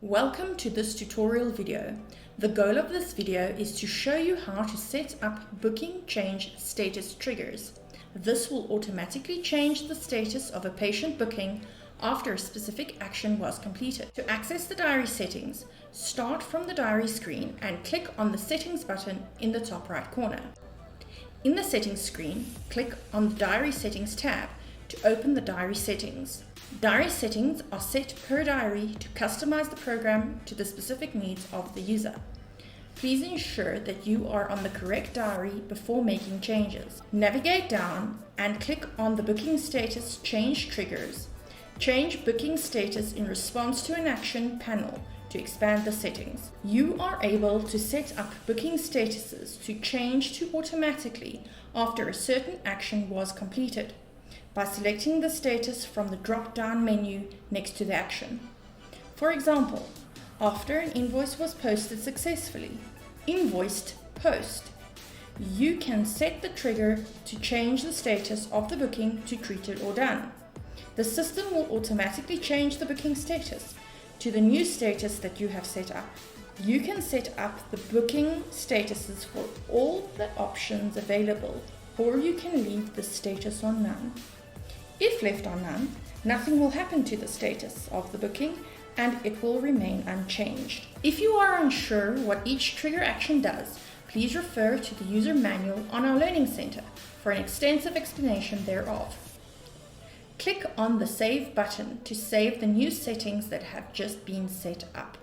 Welcome to this tutorial video. The goal of this video is to show you how to set up booking change status triggers. This will automatically change the status of a patient booking after a specific action was completed. To access the diary settings, start from the diary screen and click on the settings button in the top right corner. In the settings screen, click on the diary settings tab to open the diary settings. Diary settings are set per diary to customize the program to the specific needs of the user. Please ensure that you are on the correct diary before making changes. Navigate down and click on the booking status change triggers. Change booking status in response to an action panel to expand the settings. You are able to set up booking statuses to change to automatically after a certain action was completed by selecting the status from the drop-down menu next to the action. For example, after an invoice was posted successfully, invoiced post, you can set the trigger to change the status of the booking to treated or done. The system will automatically change the booking status to the new status that you have set up. You can set up the booking statuses for all the options available, or you can leave the status on none. If left on none, nothing will happen to the status of the booking and it will remain unchanged. If you are unsure what each trigger action does, please refer to the user manual on our Learning Center for an extensive explanation thereof. Click on the Save button to save the new settings that have just been set up.